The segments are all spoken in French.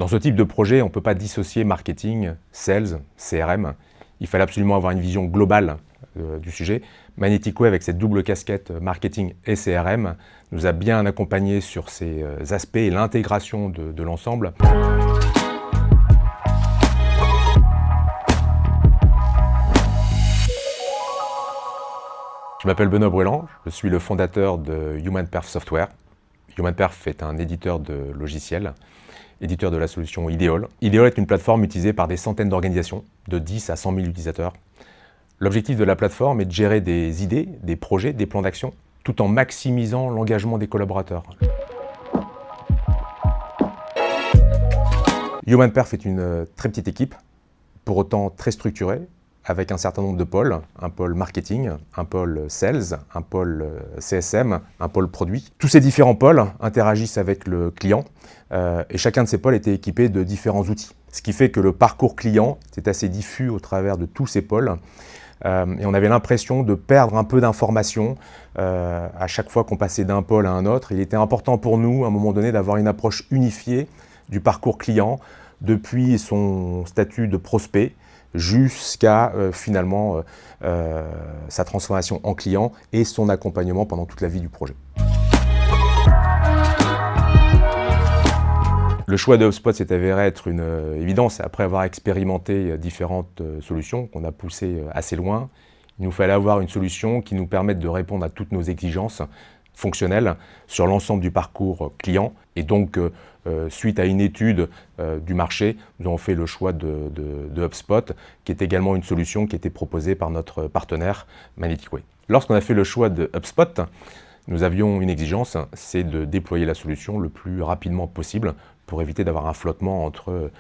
Dans ce type de projet, on ne peut pas dissocier marketing, sales, CRM. Il fallait absolument avoir une vision globale du sujet. Magnetic Way, avec cette double casquette marketing et CRM, nous a bien accompagnés sur ces aspects et l'intégration de l'ensemble. Je m'appelle Benoît Brueland, je suis le fondateur de HumanPerf Software. HumanPerf est un éditeur de logiciels, éditeur de la solution Ideol. Ideol est une plateforme utilisée par des centaines d'organisations, de 10 à 100 000 utilisateurs. L'objectif de la plateforme est de gérer des idées, des projets, des plans d'action, tout en maximisant l'engagement des collaborateurs. HumanPerf est une très petite équipe, pour autant très structurée, avec un certain nombre de pôles, un pôle marketing, un pôle sales, un pôle CSM, un pôle produit. Tous ces différents pôles interagissent avec le client et chacun de ces pôles était équipé de différents outils. Ce qui fait que le parcours client est assez diffus au travers de tous ces pôles et on avait l'impression de perdre un peu d'informations à chaque fois qu'on passait d'un pôle à un autre. Il était important pour nous, à un moment donné, d'avoir une approche unifiée du parcours client depuis son statut de prospect jusqu'à finalement sa transformation en client et son accompagnement pendant toute la vie du projet. Le choix de HubSpot s'est avéré être une évidence. Après avoir expérimenté différentes solutions qu'on a poussées assez loin, il nous fallait avoir une solution qui nous permette de répondre à toutes nos exigences fonctionnelles sur l'ensemble du parcours client. Et donc, suite à une étude du marché, nous avons fait le choix de HubSpot, qui est également une solution qui était proposée par notre partenaire Magnetic Way. Lorsqu'on a fait le choix de HubSpot, nous avions une exigence, c'est de déployer la solution le plus rapidement possible pour éviter d'avoir un flottement entre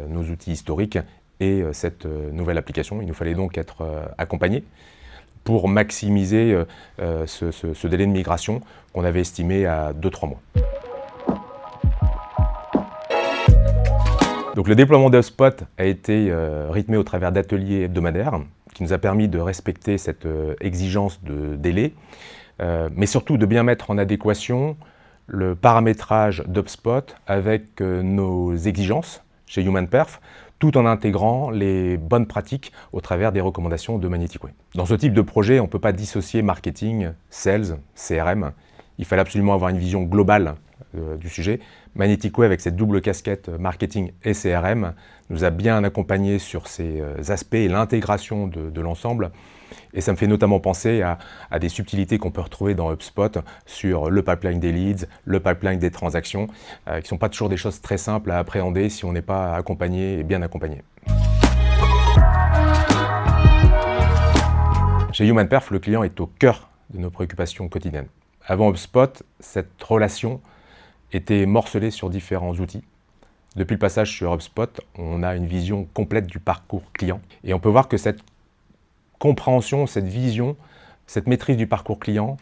nos outils historiques et cette nouvelle application. Il nous fallait donc être accompagnés pour maximiser ce délai de migration qu'on avait estimé à 2-3 mois. Donc le déploiement d'HubSpot a été rythmé au travers d'ateliers hebdomadaires qui nous a permis de respecter cette exigence de délai, mais surtout de bien mettre en adéquation le paramétrage d'HubSpot avec nos exigences chez HumanPerf, tout en intégrant les bonnes pratiques au travers des recommandations de Magnetic Way. Dans ce type de projet, on ne peut pas dissocier marketing, sales, CRM. Il fallait absolument avoir une vision globale du sujet. Magnetic Way, avec cette double casquette marketing et CRM, nous a bien accompagnés sur ces aspects et l'intégration de l'ensemble. Et ça me fait notamment penser à des subtilités qu'on peut retrouver dans HubSpot sur le pipeline des leads, le pipeline des transactions, qui ne sont pas toujours des choses très simples à appréhender si on n'est pas accompagné et bien accompagné. Chez HumanPerf, le client est au cœur de nos préoccupations quotidiennes. Avant HubSpot, cette relation était morcelée sur différents outils. Depuis le passage sur HubSpot, on a une vision complète du parcours client. Et on peut voir que cette compréhension, cette vision, cette maîtrise du parcours client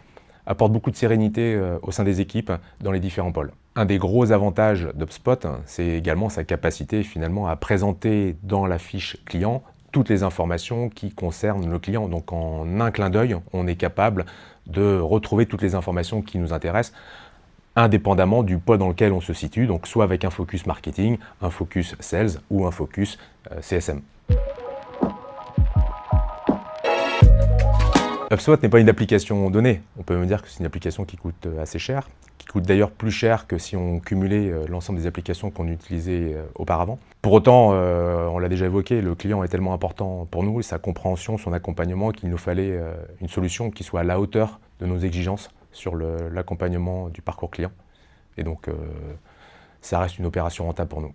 apporte beaucoup de sérénité au sein des équipes dans les différents pôles. Un des gros avantages d'HubSpot, c'est également sa capacité finalement à présenter dans la fiche client toutes les informations qui concernent le client. Donc en un clin d'œil, on est capable de retrouver toutes les informations qui nous intéressent, indépendamment du pôle dans lequel on se situe, donc soit avec un focus marketing, un focus sales ou un focus CSM. HubSpot n'est pas une application donnée. On peut même dire que c'est une application qui coûte assez cher, qui coûte d'ailleurs plus cher que si on cumulait l'ensemble des applications qu'on utilisait auparavant. Pour autant, on l'a déjà évoqué, le client est tellement important pour nous, et sa compréhension, son accompagnement, qu'il nous fallait une solution qui soit à la hauteur de nos exigences sur l'accompagnement du parcours client. Et donc, ça reste une opération rentable pour nous.